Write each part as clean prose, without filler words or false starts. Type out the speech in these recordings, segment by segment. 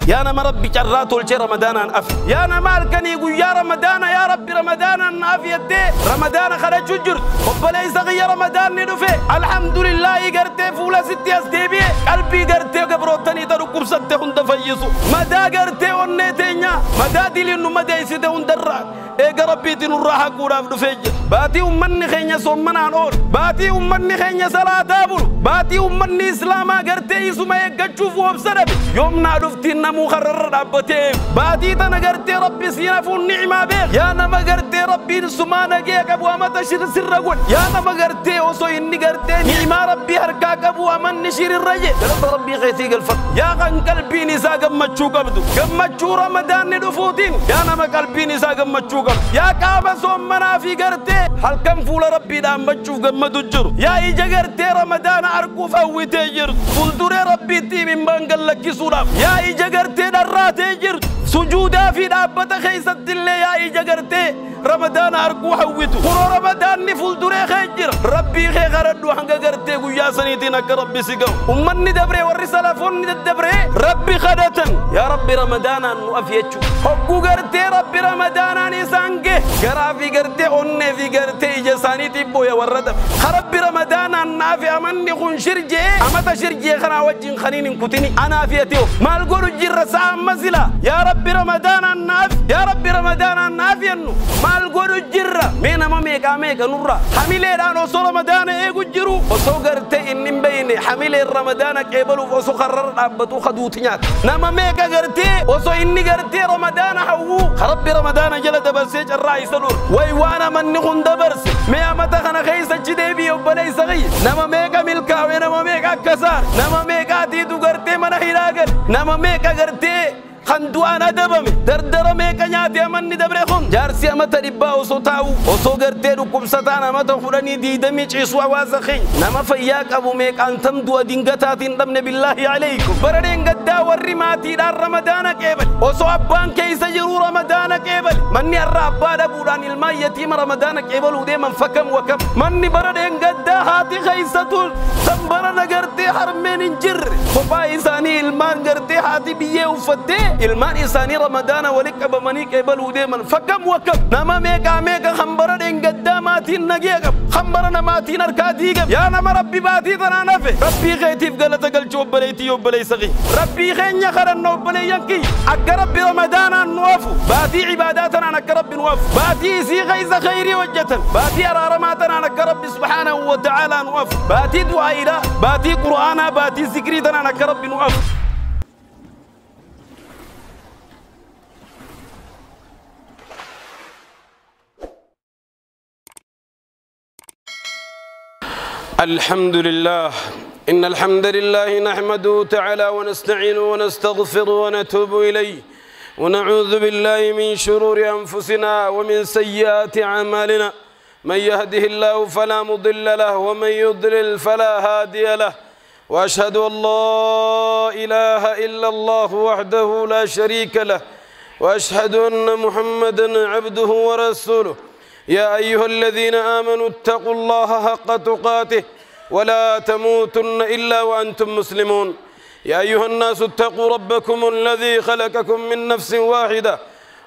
يا نما ربي جرات والشي رمضان أف يا نما الكني يا رمضان يا ربي رمضان أف يدي رمضان خرج جر وبليس غير رمضان ندفع الحمد لله يقرتي فولا ستي أسديبي قلبي قرتي قبروتني تركب ستة هند فيسو مدى قرتي ونيتينيا مدى دلينو مدى يسيدي هندرا إيقا ربي تنراها قولا فدفج باتي أمني خينيا صمنا نور باتي أمني خينيا صلاة دابل باتي أمني إسلاما قرتي يسوما يقجوف وابسرب يوم نعرفتي نمو خرر ربتي باتي تنقرتي ربي سينفو النعمة بيخ يا نما قرتي ربي نسمانا جيك أبو أمتا شر سرقون يا نما قرتي وصو إني قرتي نعمة ربي هركاك أبو أمن نشير الرجي قلت ربي خيتيق الفق يا قن قلبي نسا قمتشو قبدو قمتشو رمضان ندفوتين يا نما قلبي نسا قمتشو قبدو يا كاما صومنا في قرتي هل كم فول ربي دام بتشوف قمدو الجر يا إيجا قرتي رمضان أركو فوي تيجر فلدري ربي تي من بانقل لك سورة يا إيجا قرتي درات تيجر سجودا في دابة خيسة اللي يا إيجا قرتي رمضان أركو حويتو قرو رمضان نفل دري خيجر ربي خي غردو حنقا قرتي قويا سنيتينك ربي سيقو أمني دبري والرسالة فوني دبري ربي خدتن يا ربي رمضان أنو أفيتشو حقو قرتي ربي رمضان نسانجي قرافي قرتي أني في قرتي إيجا سانيتي بويا وردب ربي رمضان النافي أمني خون شرجي أمتا شرجي خنا وجين خنين كتني أنا فيتيو ما القولو جير ساعة مزلا يا ربي رمضان النافي يا ربي رمضان النافي أنو القولو جرة بينا ما ميكا نورا حميلي دانو سو رمضان ايقو جرو وسو قرتي انم بيني حميلي رمضان كيبلو وسو خرر رابطو خدوتنيات نما ميكا قرتي وسو اني قرتي رمضان حوو خربي رمضان جل دبرسي جراي سلور ويوانا من نخون دبرسي ميا متخنا خيسة جديبي وبلي سغي نما ميكا ملكاوي نما ميكا كسار نما ميكا تيدو قرتي من هيراغر نما ميكا قرتي خندو أنا دبمي دردر ميكا نياتي أمني دبريخون جارسي أمتا ربا وصو تاو وصو غرتيرو كبستان أمتا خوراني دي دمي چيسوا وازخين نما فياك أبو ميك أنتم دو دينغتاتين دمني بالله عليكم بردين قدا والرماتي دار رمضان كيبل وصو أبان كيس جرو رمضان كيبل مني الرابا دبوران الماء يتيم رمضان كيبل ودي من فكم وكم مني بردين قدا هاتي خيستول سنبرنا غرتي حرمين انجر وفا إساني المان غرتي هاتي بيه وفتي ilman isani ramadana walik abamani kebal udeman fakam wakam nama meka khambara dengadda matin nagiyagam khambara namatin arkadigam ya nama rabbi bati tananafe rabbi khaytif galata galcho balayti yobalay sagi rabbi khanya kharanno balay yanki akka rabbi ramadana nuwafu bati ibadatana nak rabbi nuwafu bati si khayza khairi wajatan bati aramatana nak rabbi subhanahu wa ta'ala nuwafu bati duaira bati qur'ana bati zikri tana nak rabbi nuwafu الحمد لله إن الحمد لله نحمده تعالى ونستعينه ونستغفره ونتوب إليه ونعوذ بالله من شرور أنفسنا ومن سيئات أعمالنا من يهده الله فلا مضل له ومن يضلل فلا هادي له وأشهد أن لا إله إلا الله وحده لا شريك له وأشهد أن محمدا عبده ورسوله يا أيها الذين آمنوا اتقوا الله حق تقاته ولا تموتن إلا وأنتم مسلمون يا أيها الناس اتقوا ربكم الذي خلقكم من نفس واحدة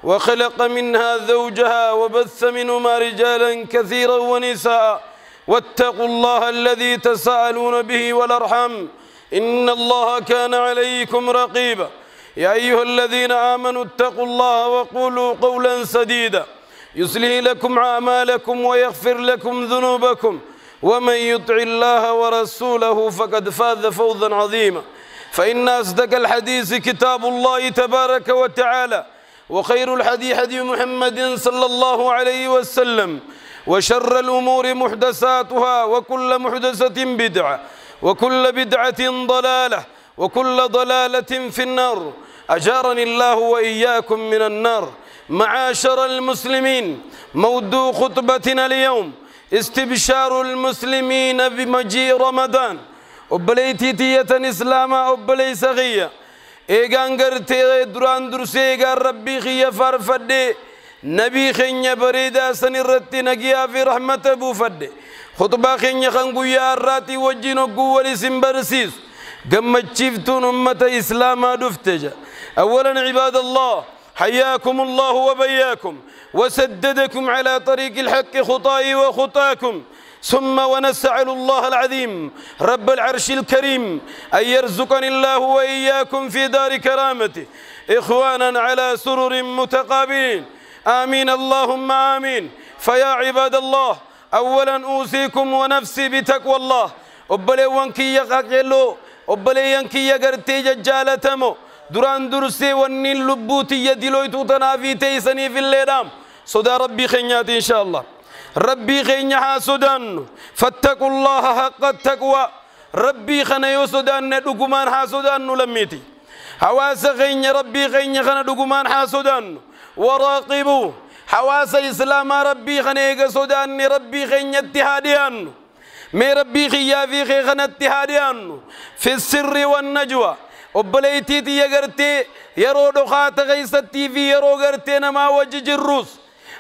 وخلق منها زوجها وبث منهما رجالا كثيرا ونساء واتقوا الله الذي تساءلون به والأرحام إن الله كان عليكم رقيبا يا أيها الذين آمنوا اتقوا الله وقولوا قولا سديدا يصلح لكم أعمالكم ويغفر لكم ذنوبكم ومن يطع الله ورسوله فقد فاز فوزا عظيما فإن أصدق الحديث كتاب الله تبارك وتعالى وخير الحديث حديث محمد صلى الله عليه وسلم وشر الأمور محدثاتها وكل محدثة بدعة وكل بدعة ضلالة وكل ضلالة في النار أجارني الله وإياكم من النار. معاشر المسلمين، موضوع خطبتنا اليوم استبشار المسلمين بمجيء رمضان. وبليتي تية إسلاما وبلي سغية إيغان غرتي دران درسي إيغان ربي خي فرفد نبي خي بريدا سنرتي نجيا في رحمة أبو فد خطبة خي خنقو يا راتي وجينو قوة لسمبرسيس قمت شفتون أمة إسلاما دفتجا أولا عباد الله حياكم الله وبياكم وسددكم على طريق الحق خطاي وخطاكم، ثم ونسأل الله العظيم رب العرش الكريم أن يرزقني الله وإياكم في دار كرامته إخوانا على سرر متقابلين، آمين اللهم آمين. فيا عباد الله أولا أوصيكم ونفسي بتقوى الله. أبليوانكي يقاقلو أبليوانكي يقرتي ججالتمو دران درسي ونين لبوتي يدلوي توتنا في تيسني في الليرام صدا ربي خينيات إن شاء الله. ربي خينيها سودان فاتقوا الله حق التقوى. ربي خنيو سودان ندقمان ها سودان نلميتي حواس خيني ربي خيني خنا دقمان ها سودان وراقبوا حواس إسلام ربي خنيق سودان ربي خيني اتحاديان مي ربي خيا في خيخنا اتحاديان في السر والنجوى. أبليتي يغرتي يرو دخات غيستي في يرو غرتي نما وجج الروس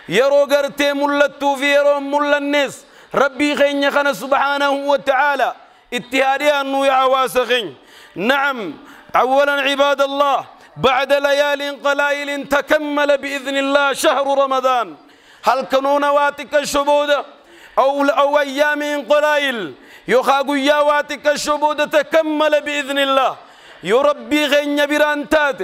يرو غرتي ملتو في يرو مل الناس ربي خين خنا سبحانه وتعالى اتهادي أنه يعواس خين. نعم أولا عباد الله بعد ليال قلائل تكمل بإذن الله شهر رمضان. هل كانوا نواتك الشبودة أو أيام قلائل يخاقوا يواتك الشبودة تكمل بإذن الله يربي غين برانتات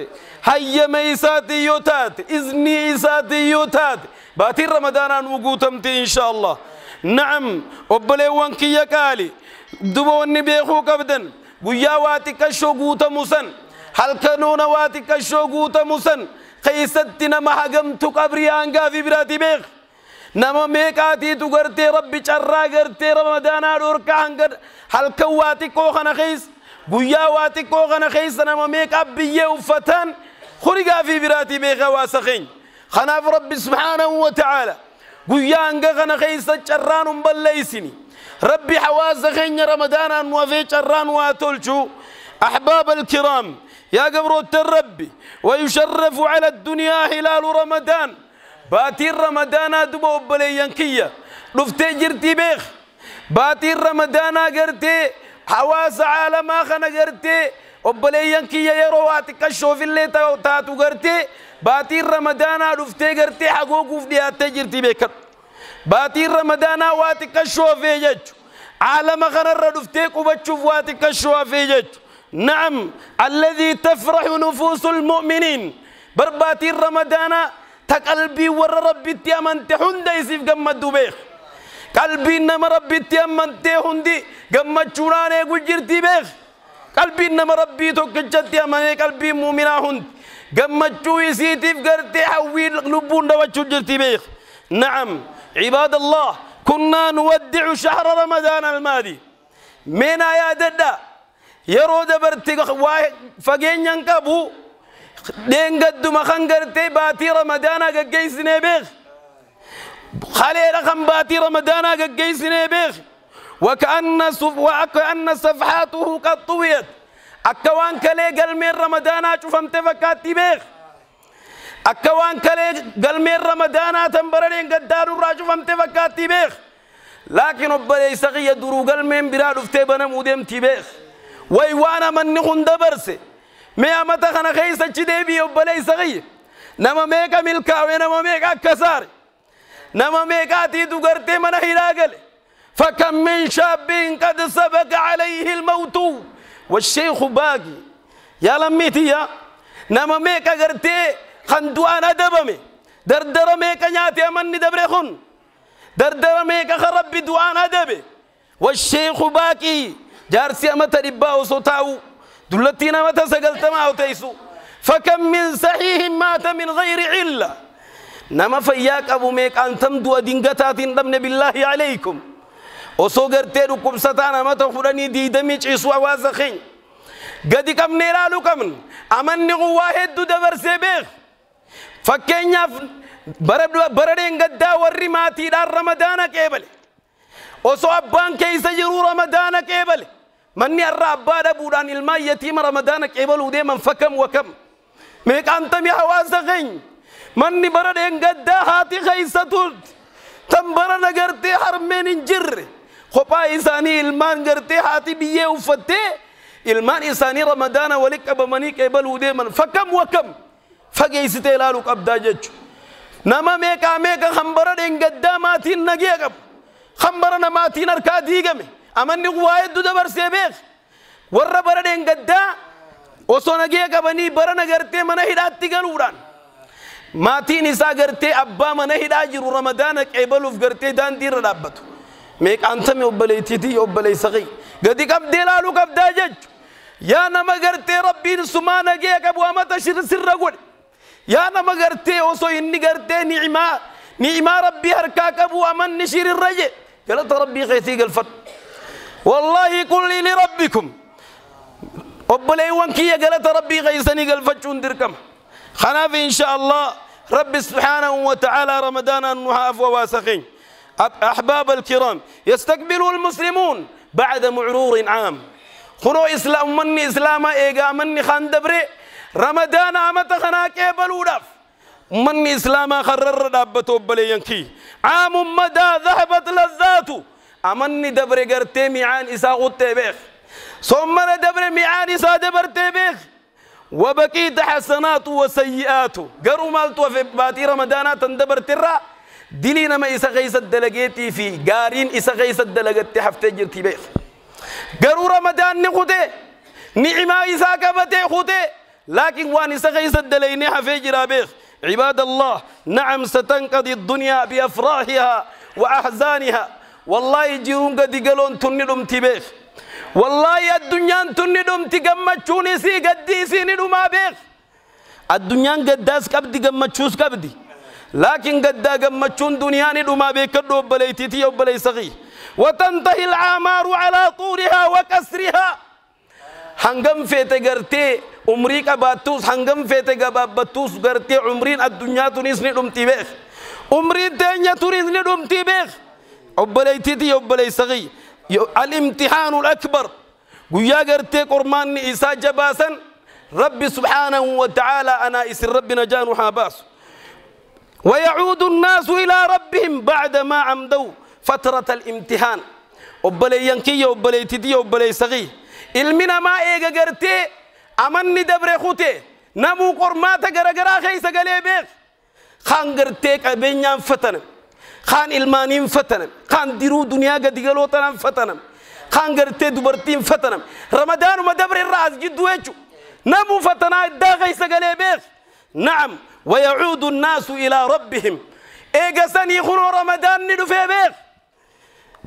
هيا ميساتي يوتات إذني إساتي يوتات باتي رمضان وقوتمتي إن شاء الله. نعم وبليوانكي يكالي دبوني بيخو كبدن وياواتك الشوقوت مسن هل كانوا نواتك الشوقوت مسن قيستنا محقمت قبريانقا في براتي بيخ نما ميكاتي تغرتي ربي چرا غرتي رمضان دوركا هل كواتي كوخنا خيس گویا واتی کو غنا خیسنا ممیک ابیه وفتن خرجا في براتي بيخا واسخين خناف رب سبحانه وتعالى گویا انغا غنا خيسا چران بليسني ربي حواسخين رمضان موافي چران واتولچو. احباب الكرام يا قبرو الربي ويشرف على الدنيا هلال رمضان باتي رمضان دبو بليانكيه لفتي جرتي بيخ باتي رمضان غرتي حواس عالم خنا غرتي وبليان كي يرواتك الشوف اللي تاتو غرتي باتي رمضان دفتي غرتي حقوق في تجرتي بك باتي رمضان واتك الشوف يجج عالم خنا دفتي وبتشوف واتك الشوف يجج. نعم الذي تفرح نفوس المؤمنين برباتي رمضان تقلبي ور ربي تيامن تحند يسيف قمدو بيخ قلبي نما ربي تيامن تهندي قمت شوراني يقول جرتي بيخ قلبي نما ربي توكجت يامن قلبي مؤمنا هند قمت شو يسيتي فقرتي حوي لبون دواتشو جرتي بيخ. نعم عباد الله كنا نودع شهر رمضان الماضي من آيات الدا يرو دبرتي فقين ينكبو دين قد مخنقرتي باتي رمضان قيسني بيخ خلي رقم باتي رمضان قيسني بيخ وكأن صفحاته قد طويت أكوان كلي قل من رمضان شوفمت فكاتي بيخ أكوان كلي قل من رمضان تنبرين قد دارو راجو فمت فكاتي بيخ لكن أبلي سغي درو قل من براد افتبنا مودم تبيخ ويوانا من نخون دبرسي ميا متخنا خيسة چدي أبلي سغي نما ميكا ملكاوي نما ميكا كساري نما ميكا تيدو غرتي من هيراغل فكم من شاب قد سبق عليه الموت والشيخ باقي يا لميتي يا نما ميكا غرتي خندوانا دبمي دردر ميكا نياتي امني دبرخون دردر ميكا خرب بدوانا دبي والشيخ باقي جارسي امتا رباو سوتاو دلتينا متى سقلت معه تيسو فكم من صحيح مات من غير علة نما فياك أبو ميك أنتم دو دينغتات ضمن بالله عليكم وصغر تيرو كبستانا متى خراني دي دميج إسوا واسخين قد كم نيرالو كمن أمن واحد دو دبر سيبيخ فكينيا بردين قد داوري ماتي دار رمضان كيبل وصو أبان كيس جرو رمضان كيبل مني الرابادة بودان الماء يتيم رمضان كيبل ودي من فكم وكم ميك أنتم يا واسخين مني بردين قد هاتي خيستول تنبرنا قرتي حرمين جر خبا إنساني المان قرتي هاتي بيه وفتي ilmaan isaanii ramadaana wali qabamanii qeebaluu deeman fakam wakam fageessitee ilaaluu qabdaa jechuudha. Nama meeqa hambara dheengaddaa maatiin nagee qabu hambara namaatiin harkaa diigame amanni waa hedduu dabarsee beek warra bara dheengaddaa osoo nagee qabanii bara nagartee mana hidhaatti galuudhaan maatiin isaa gartee abbaa mana hidhaa jiru ramadaana qeebaluuf gartee daandii irra dhaabbatu. Meeqaantame obboleettiitii obboleessaqii gadi qabdee ilaaluu qabdaa jechuudha. Yaa nama gartee rabbiin sumaa nagee qabu amata sirra godhe. Yaa nama gartee osoo inni gartee ni'imaa rabbii harkaa qabu amanni shirirra je galata rabbii keetii galfadhu. Wallaahi qulli lirabbikum obboleewwan kiyya galata rabbii keeysanii galfachuun dirqama. Kanaaf insha Allah rabbi subhanahu wa ta'ala ramadaana nuhaaf wa waasaqin. أحباب الكرام يستقبل المسلمون بعد معرور عام خنو إسلام مني إسلام إيجا مني خاندبري رمضان عمت خناك بلودف مني إسلام خرر دابتو بلينكي عام مدى ذهبت لذاته أمني دبري قرتي ميعان إسا غطي بيخ ثم دبري ميعان إسا دبرتي بيخ وبقيت حسنات وسيئات قروا مالتو في باتي رمضانات دبرتي الرأ دلينا ما إسا غيس الدلقيتي في قارين إسا غيس الدلقيتي حفتجر تبيخ قروا رمضان نخوتي نعمة إسا كبتي خوتي لكن وان إسا غيس الدلقيني حفجر بيخ عباد الله نعم ستنقضي الدنيا بأفراحها وأحزانها والله جيرون قد قلون تندم تبيخ والله الدنيا تندم تقمتشوني سي قدي سي ندم بيخ الدنيا قداس كبدي قمتشوس كبدي لكن قد قمتشون دنياني دوما بيكدو بليتيتي وبلي صغي وتنتهي العمار على طولها وكسرها هنغم فيت غرتي عمريك باتوس هنغم فيت غبابتوس غرتي عمرين الدنيا تونس ندوم تيبخ عمرين دنيا تونس ندوم تيبخ وبليتيتي وبلي صغي الامتحان الاكبر ويا غرتي قرمان إسا جباسا رب سبحانه وتعالى انا اسر ربنا جانو حاباس ويعود الناس إلى ربهم بعد ما عمدوا فترة الامتحان وبلي ينكي وبلي تدي وبلي صغي المنا ما إيجا قرتي أمني دبر خوتي نمو قرماتا قرقرا خيسا قلي بيخ خان قرتيك أبينيان فتنم خان إلمانين فتنم خان ديرو دنيا قد قلوتنا فتنم خان قرتي دبرتين فتنم رمضان ما دبر الرأس جدو يجو نمو فتنا دا خيسا قلي بيخ نعم ويعود الناس إلى ربهم إيجاسان يخونوا رمضان ندو في بيخ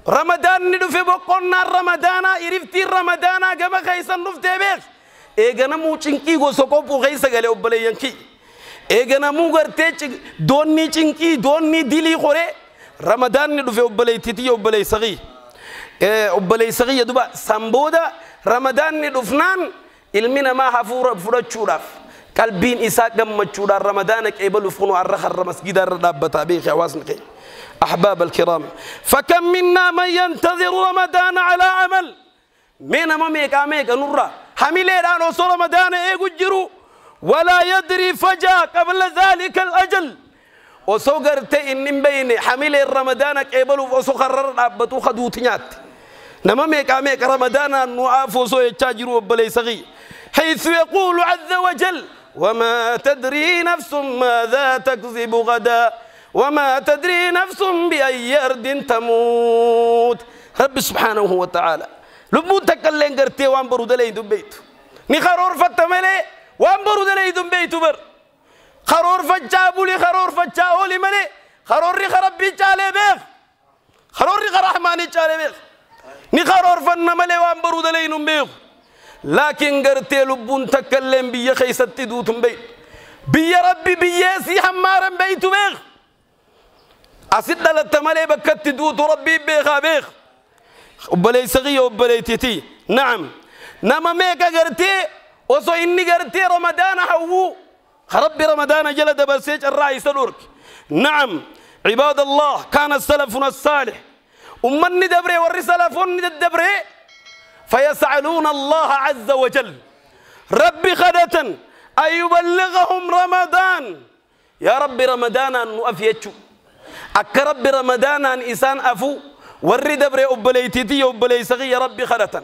رمضان ندو في بقنا رمضان إرفتي رمضان كما خيسان نفتي بيخ إيجانا مو چنكي غو سوكوبو خيسا غالي وبلي ينكي إيجانا مو غرتي دوني چنكي دوني ديلي خوري رمضان ندو في وبلي تيتي وبلي صغي وبلي صغي يدوبا سامبودا رمضان ندو فنان المنا ما حفورة فرد شوراف قلبين إساق مجودا رمضان كيبلو فنو الرخر مسجد الرابطة بيخ واسنقي أحباب الكرام فكم منا من ينتظر رمضان على عمل مينا ميكا نورا حميلي رانو سو رمضان ايقو جرو ولا يدري فجأة قبل ذلك الأجل وسوغرتي إن بيني حميلي رمضان كيبلو فسو خرر رابطو خدوتنيات نما ميكا رمضان نوافو سو يتشاجرو بلي صغي حيث يقول عز وجل وما تدري نفس ماذا تكذب غدا وما تدري نفس بأي أرض تموت رب سبحانه وتعالى لبو تكلين قرتي وانبرو دلي دم بيتو ني خرور فتملي وانبرو دلي دم بيتو بر خرور فجابو لي خرور فجاو لي ملي خرور ري خربي جالي بيخ خرور ري رحماني جالي بيخ ني خرور فنملي وانبرو دلي دم بيخ لكن قرتي لبون تكلم بيا خيستي دوتم بيت بيا ربي بيا سي حمارا بيتو بيخ أسد للتمالي بكت دوت ربي بيخا بيخ وبلي صغي وبلي تيتي نعم نما ميكا قرتي وصو إني قرتي رمضان حوو خربي رمضان جلد بسيج الرأي سلورك نعم عباد الله كان السلفنا الصالح أمني دبري والرسالفون دبري فيسألون الله عز وجل ربي خدة أن يبلغهم رمضان يا ربي رمضان أن أفيتشو أك ربي رمضان أن إسان أفو وري دبري أبلي تيتي أبلي صغي يا ربي خدة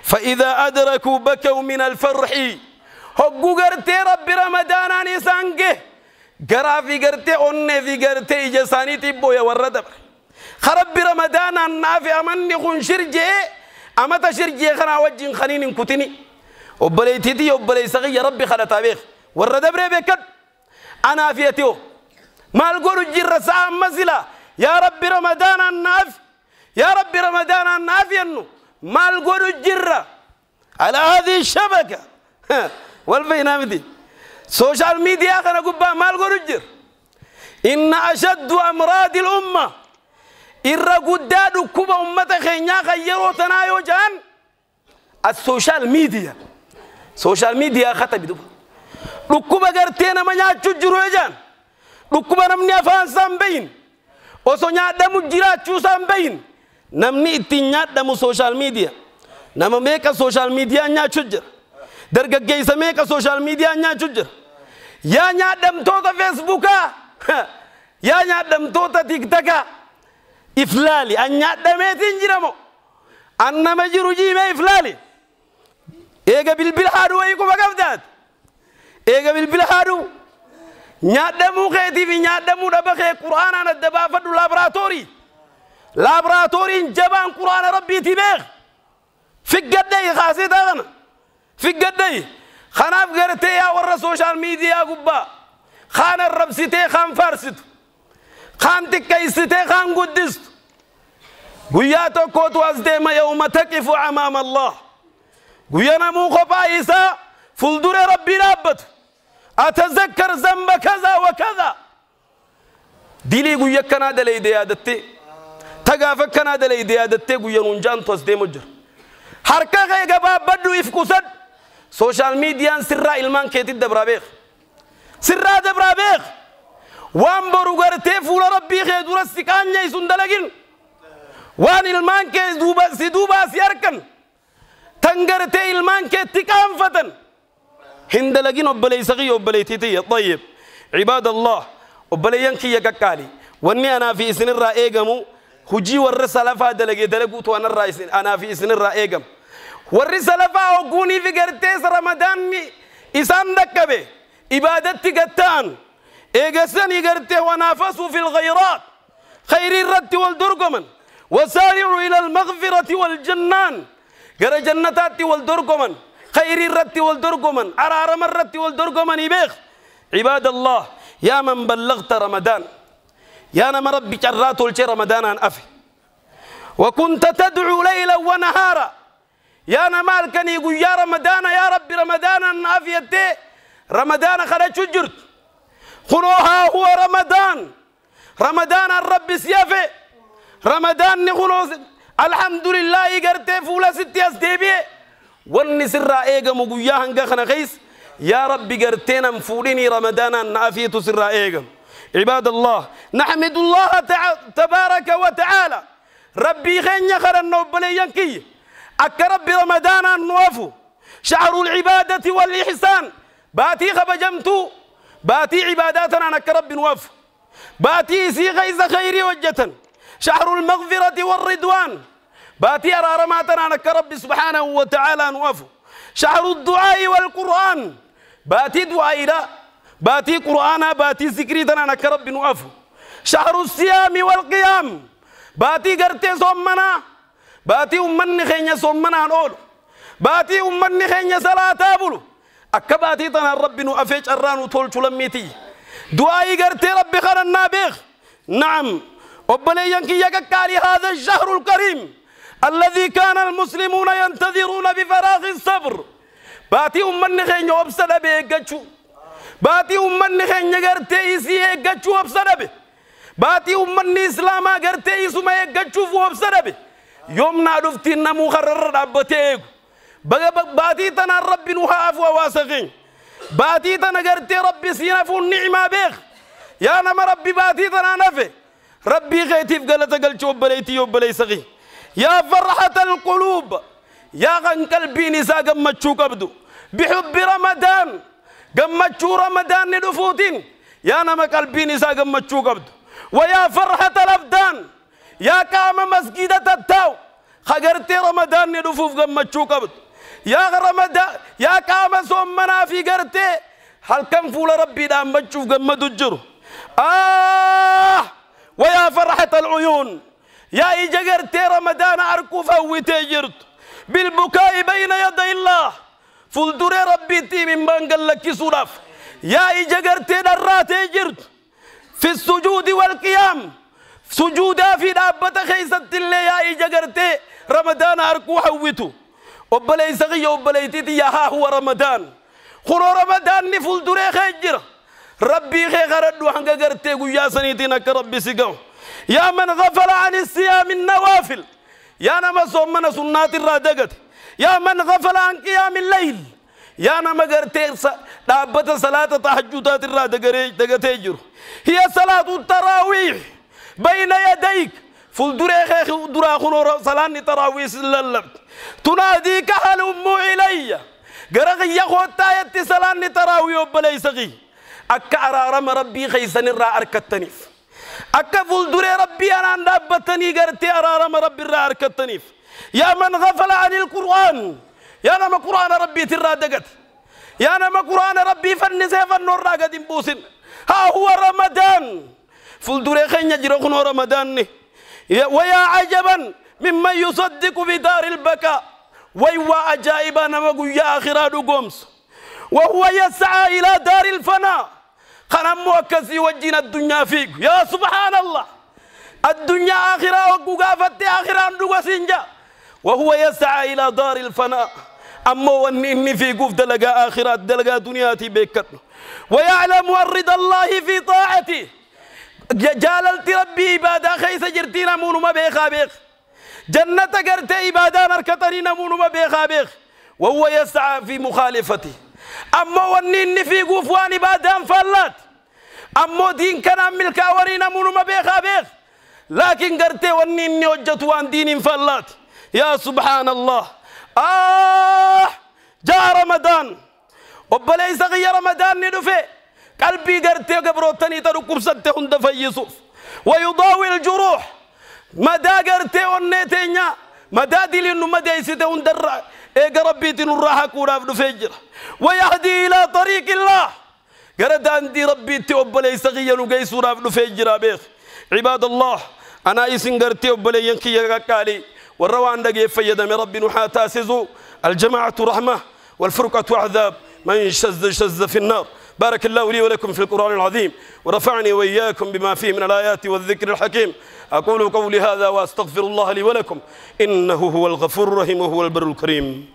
فإذا أدركوا بكوا من الفرح هقو قرتي رب رمضان أني سانجه قرا في قرتي أني في قرتي إجساني تبو يا ورد خرب رمضان النافي أمني خن شرجي أما تشرجي خنا وجه خنين كتني وبلي تيتي وبلي سغي يا ربي خلا تابيخ ورد بريبكت أنا فيتيو ما القول الجرة ساعة مزلا يا رب رمضان الناف يا رب رمضان النافي أنه ما القول الجرة على هذه الشبكة والبينامدي سوشيال ميديا خنا قبا ما القول الجر إن أشد أمراض الأمة الرقودات كوبا أمة خينيا خيرو تنايو جان السوشيال ميديا سوشيال ميديا خطا بدو ركوبا قرتينا ما نياتشو جرو جان ركوبا نمني أفان سامبين وسونيا دمو جيراتشو سامبين نمني اتنيات دمو سوشيال ميديا نما ميكا سوشيال ميديا نياتشو جر درجة جيسا ميكا سوشيال ميديا نياتشو جر يا نيادم توتا فيسبوكا يا نيادم توتا تيك تاكا إفلالي أن نيادم يتنجرمو أنا مجرو جيمة إفلالي إيجا بالبلحادو ويكو بكفتات إيجا بالبلحادو نيادمو خيتي في نيادمو دبخي قرآن أنا الدبافة لابراتوري جبان قرآن ربي تبيخ في قدي خاصي تاغنا في قدي خناف غرتي يا ورا سوشيال ميديا قبا خان الرب ستي خان فارست خان تكيستي خان قدست قياتو كوت وازديما يوم تقف أمام الله قيانا مو خبايسا فلدر ربي رابط أتذكر ذنب كذا وكذا ديلي قيا كنا دلي ديادتي تقافك كنا دلي ديادتي قيا ننجان توزدي مجر حركة غيقا بدو يفكسد سوشيال ميديا سرّا إلمان كيتي دبرابيخ سرّا دبرابيخ وان برو غرتي فولا ربي خيدورا سيكان يسون دلقين وان إلمان كي سيدوبا سياركن تنغرتي إلمان كي تكام فتن هندلقين وبلي سغي وبلي تيتي طيب عباد الله وبلي ينكي يكاكالي واني أنا في إسن الرائقمو هجي والرسالة فادلقي دلقوت وانا الرئيسين أنا في إسن الرائقم والرسالة فاوقوني في قرتيس رمضان إسان دكبه إبادتي قتان إيقسني قرته ونافسوا في الغيرات خير الرد والدرقمن وسارعوا إلى المغفرة والجنان قرى جنتات والدرقمن خير الرد والدرقمن عرارم الرد والدرقمن يبيخ عباد الله يا من بلغت رمضان يا نما ربي جرات والشي رمضان أن أفي وكنت تدعو ليلا ونهارا يا نمال كان يقول يا رمضان يا ربي رمضان نافيتي رمضان خرج جرت خنوها هو رمضان الرب سيافي رمضان نخنوز الحمد لله يقرتي فولا ستي أسديبي والنسر رائقة مقويا هنگا خنخيس يا ربي قرتينا مفوليني رمضان نافيتو سر رائقة عباد الله نحمد الله تبارك وتعالى ربي خين يخر النوبلي ينكي أكرب رمضان النوافو شعر العبادة والإحسان باتي خبجمتو باتي عباداتنا نكرب نوافو باتي سيغيز خيري وجة شعر المغفرة والرضوان باتي أرارماتنا نكرب سبحانه وتعالى نوافو شعر الدعاء والقرآن باتي دعاء لا باتي قرآن باتي ذكريتنا نكرب نوافو شهر الصيام والقيام باتي قرتي صومنا باتي أمني خيني صومنا نقول باتي أمني خيني صلاة بلو أكباتي تنا رب نوافيج أران وطول شلميتي دعائي قرتي ربي خرنا بيخ نعم وبلي ينكي يكالي هذا الشهر الكريم الذي كان المسلمون ينتظرون بفراغ الصبر باتي أمني خيني وابسد بيقاتشو باتي أمني خيني قرتي إسي يقاتشو وابسد بي باتي أمني إسلاما قرتي إسو ما يقاتشو وابسد بي يومنا دفتين نمو خرر ربتيك باتي تنا ربي نوحاف وواسقين باتي تنا قرتي ربي سينفو النعمة بيخ يا نما ربي باتي تنا نفي ربي غيتيف قلت قلت وبليتي وبلي سغي يا فرحة القلوب يا غن قلبي نساء قمتشو قبدو بحب رمضان قمتشو رمضان ندفوتين يا نما قلبي نساء قمتشو قبدو ويا فرحة الأبدان يا كام مسجدة التاو خجرتي رمضان ندفوف جمتشو قبض يا رمضان يا قام صومنا في قرتي هل كم فول ربي دام بتشوف جمد الجر ويا فرحة العيون يا إجرتي رمضان أركو فوتي جرت بالبكاء بين يدي الله فلدر ربي تي من بانقل لك سراف يا إجرتي دراتي جرت في السجود والقيام سجودا في دابة خيسة الله يا إجرتي رمضان أركو حوتو وبلي سغي وبلي تيتي يا ها هو رمضان خلو رمضان نفل دري خيجر ربي خيغرد وحنق قرتي يا سنيتنا كربي سيقو يا من غفل عن الصيام النوافل يا نما صومنا سنات الرادقت يا من غفل عن قيام الليل يا نما قرتي دابة صلاة تحجدات الرادقت هي صلاة التراويح بين يديك فل دري خيخ درا خلو صلاة التراويح سلالبت تناديك هل أمو إلي قرق يخوتا يتسلان تراوي وبلي سغي أكا أرارم ربي خيسن الرا أركتنيف أكا فلدري ربي أنا ندابتني قرتي أرارم ربي الرا أركتنيف يا من غفل عن القرآن يا نما قرآن ربي ترى دقت يا نما قرآن ربي فنسي فنور راقد بوسن ها هو رمضان فلدري خين يجرخنو رمضان ويا عجبا ممن يصدق بدار البكاء ويوا عجائب نمغو يا آخرة قومس وهو يسعى إلى دار الفناء خنم وكسي وجنا الدنيا فيك يا سبحان الله الدنيا آخرة وقوقافت آخرة ندوغ سنجا وهو يسعى إلى دار الفناء أما ونيني في قوف دلقاء آخرة دلقاء دنياتي بيكت ويعلم ورد الله في طاعته جاللت ربي عبادة خيس جرتين مونو ما بيخا بيخ جنة قرت عبادة نركتني نمون ما بيخابيخ وهو يسعى في مخالفته أما ونين في قفوان عبادة فلات أما دين كان ملك أوري نمون ما بيخابيخ لكن قرت ونين وجهت عن دين فلات يا سبحان الله جاء رمضان وبليس غير رمضان ندفع قلبي قرت قبروتني تركب ستهم دفع يوسف ويضاوي الجروح مدى قرتي ونيتينيا مدى دي لنو مدى يسيته وندرع ايه ربي تنراها كورا فجر ويهدي الى طريق الله قرد عندي ربي توب ليس غير وقيس ورا فجر بيخ عباد الله انا يسن قرتي وبلي ينكي يقالي والروان دقي فيدا من ربي نحاتا سيزو الجماعة رحمة والفرقة عذاب من شز في النار بارك الله لي ولكم في القرآن العظيم ورفعني وإياكم بما فيه من الآيات والذكر الحكيم أقول قولي هذا وأستغفر الله لي ولكم إنه هو الغفور الرحيم وهو البر الكريم.